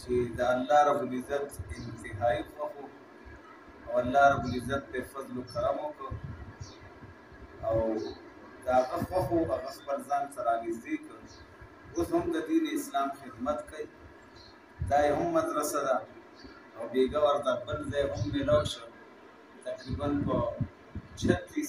چې د الله رب العزت انتهایی خوښ او الله رب العزت په فضل و کرم وکړ او د هغه خوښ او هغه خپل ځان سره نږدې کړ. اوس هم د دین اسلام خدمت کوي، دا یې هم مدرسه ده او بیګا ورته بل ځای هم میلاو شو تقریبا په 36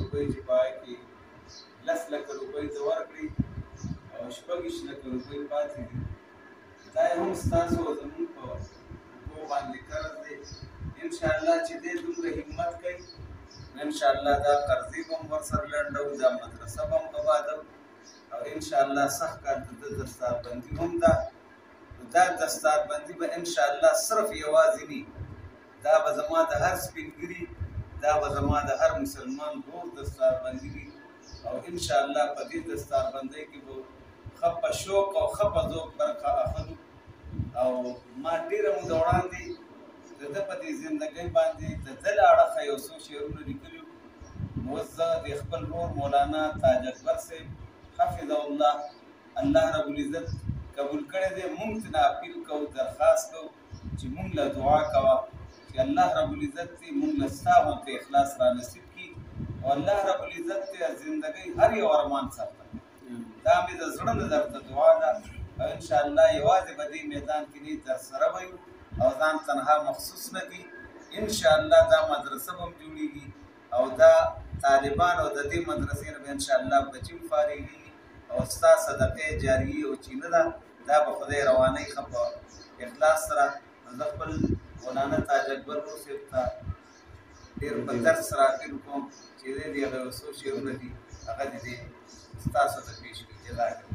روپۍ چې په هغې کې 10 لکه روپۍ ته ورکړي او 26 لکه روپۍ پاتې دي. دا هم ستاسو زموږ په اوبو باندې قرض دی. انشاءالله چې دی دومره همت کوي نو انشاءالله دا قرضې به هم ورسره لنډوو، دا مدرسه به هم آبادوو او انشاءالله سخت کار د ده دستاربندي هم ده. نو دا دستاربندي به انشاءالله صرف یوازې نه، دا به زما د هر سپینګري، دا به زما د هر مسلمان ورور دستاربندي وي او انشاءالله په دې دستاربندۍ کې به ښه په شوق او ښه په ذوق برخه اخلو. او ما ډېره موده وړاندې د ده په دې زندګۍ باندې د ده له اړخه یو څو شعرونه لیکلي وو. نو اوس زه د خپل ورور مولانا تاج اکبر صاحب حفظه الله الله رب العزت قبول کړی دی، مونږ ترې اپیل کوو، درخواست کوو چې مونږ له دعا کوه چې الله رب العزت دې مونږ له ستا غوندې اخلاص را نصیب کړي او الله رب العزت دې زندګۍ هر یو ارمان سره دا مې د زړه نه درته دعا ده او انشاءالله یوازې به دې میدان کې نه درسره به یو او ځان تنها مخصوص نه کړي. انشاءالله دا مدرسه به هم جوړېږي او دا طالبان او د دې مدرسې نه به انشاءالله بچي هم فارغېږي او ستا صدقې جاریې او چې نه ده دا به خدای روانۍ ښه په اخلاص سره. زه خپل مولانا تاج اکبر ورور صاحب ته ډېر په درد سره اپیل کوم چې دی د هغه یو څو شعرونه دي هغه دې ستاسو ته پیش کړي. جزاکالله.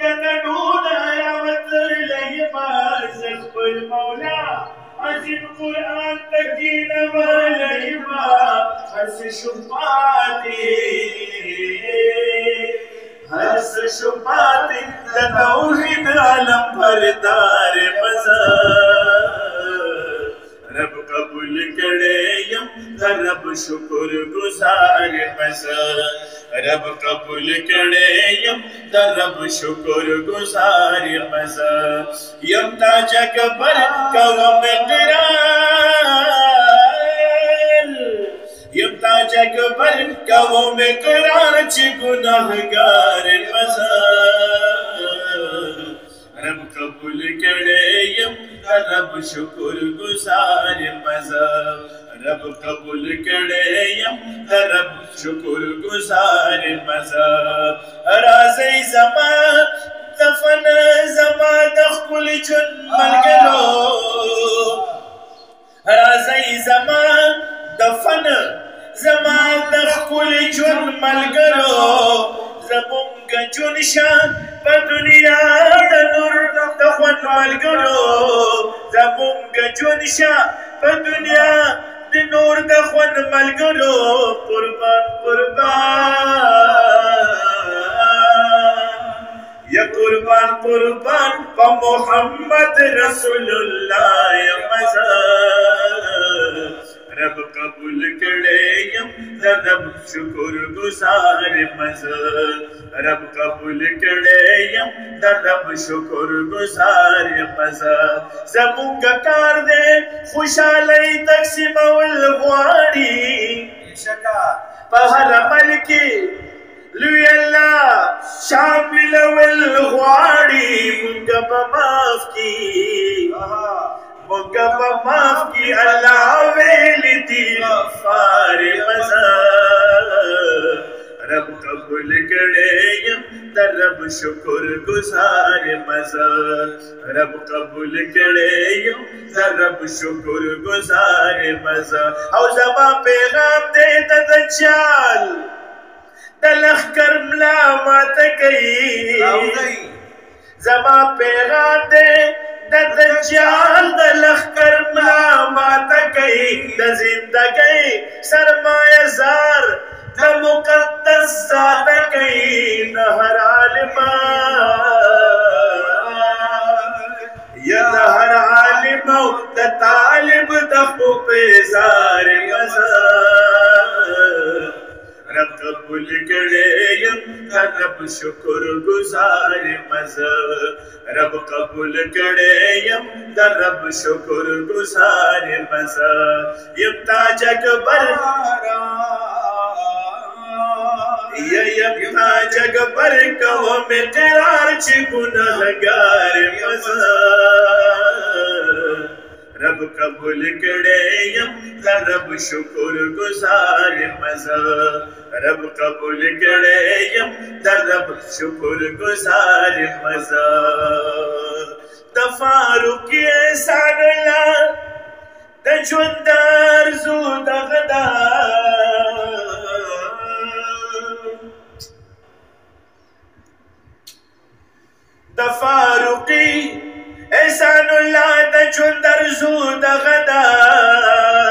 تدعون راوت ليما زخب المولى عزيز قرآن تكين وليما هرس شفاتي هرس شفاتي توحيد عالم پردار مزار رب قبول کرے یم رب شکر گزار مزار رب قبول کرے یم رب شکر گزار مزار یم تا جگ پر قوم قرار یم تا جگ پر قوم قرار چی گناہگار مزار رب قبول کرے یم رب شکر گزار مزار رب قبول کرے یم رب شکر گزار مزار رازی زمان دفن زمان دخل جن ملگلو رازی زمان دفن زمان دخل جن ملگلو زمونگ جنشان پا دنیا دنور دخون ملگلو زمونگ جنشان پا دنیا دنور دخون ملگلو قربان قربان یا قربان قربان پا محمد رسول اللہ یا مزار رب قبول کرے یم رب شکر گزار مزار رب قبول کرے یم رب شکر گزار مزار زمونگ کار دے خوشالی تقسیم والغواری پہر عمل کی لوی اللہ شامل والغواری منگا بماف کی منگا بماف کی اللہ ویلی دی غفار مزار رب قبول کرے یم رب شکر گزار مزار رب قبول کرے یم رب شکر گزار مزار او زمان پیغام دے دجال دلخ کرملا مات گئی زمان پیغام دے دجال دلخ کرملا مات گئی زندگی سرمایہ زار مقدس ذات گئی نہر عالمہ یا نہر عالمہ دا طالب دخو پیزار مزار رب قبول کرے یم رب شکر گزار مزار رب قبول کرے یم رب شکر گزار مزار یم تاج اکبر یم تاج اکبر قوم قرار چی گناہگار مزار رب قبول کرے یم رب شکر گزار مزار رب قبول کرے یم رب شکر گزار مزار تفاروقی احسان اللہ تجوندر زود غدار تفاروقی احسان اللہ تجوندر زود غدار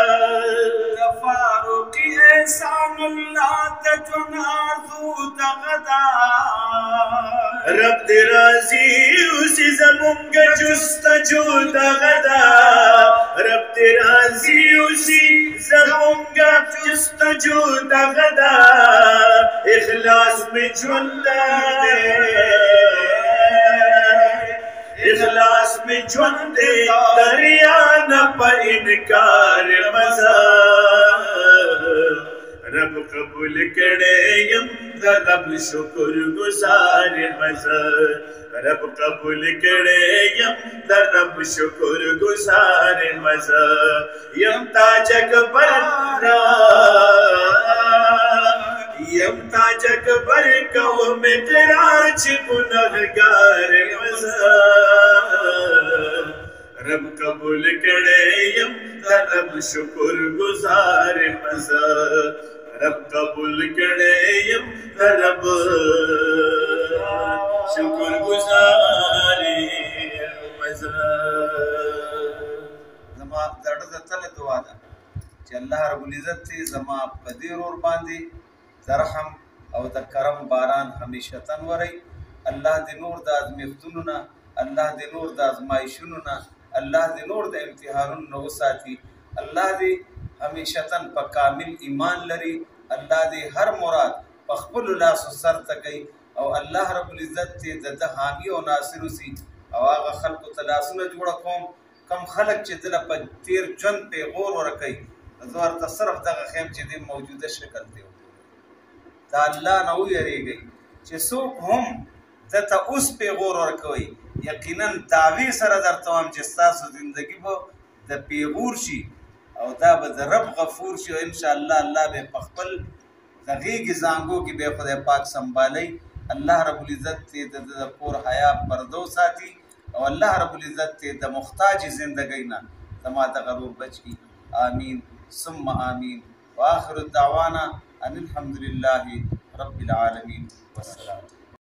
تفاروقی احسان اللہ تجوندر زود غدار رب دی راضی اسی زمونگ جستجو دا غدار رب دی راضی اسی زمونگ جستجو دا غدار اخلاص میں جندہ اخلاص میں جھندے دریانہ پر انکار مزار رب قبول کرے یم رب شکر گزار مزار رب قبول کرے یم رب شکر گزار مزار یم تاج اکبر یم تاج اکبر قوم قرار چی گناہگار مزار رب قبول کرے یم رب شکر گزار مزار رب قبول کړي يم رب شکر گزاري مزرا زما دړه د تل دعا ده چې الله رب العزت دې زما په دې ور باندې رحم او د کرم باران همیشه تن وري الله دې نور د ازمیښتونو نه الله دې نور د ازمایښونو نه الله دې نور د امتحانونو نه وساتي الله دې همیشه تن په کامل ایمان لري الله دې هر مراد په خپل لاس سر تکي او الله رب العزت دې د حامی او ناصر وسی او هغه خلق تلاسونه جوړ کوم کم خلق چې دله په تیر ژوند په غور ورکي زور ته صرف دغه خیم چې د موجوده شکل دی دا الله نه ویریږي چې څوک هم دته اوس په غور ورکوي یقینا داوی سره درته هم چې تاسو ژوندۍ به د پیغور شي او دا به د رب غفور شي او ان شاء الله الله به په خپل دغیږي زانګو کې به خدای پاک سنبالي الله رب العزت دې د پور حیا پردو ساتي او الله رب العزت دې د محتاج ژوندۍ نه زما د غرور بچ کی آمین ثم آمین واخر الدعوانا ان الحمد لله رب العالمين والسلام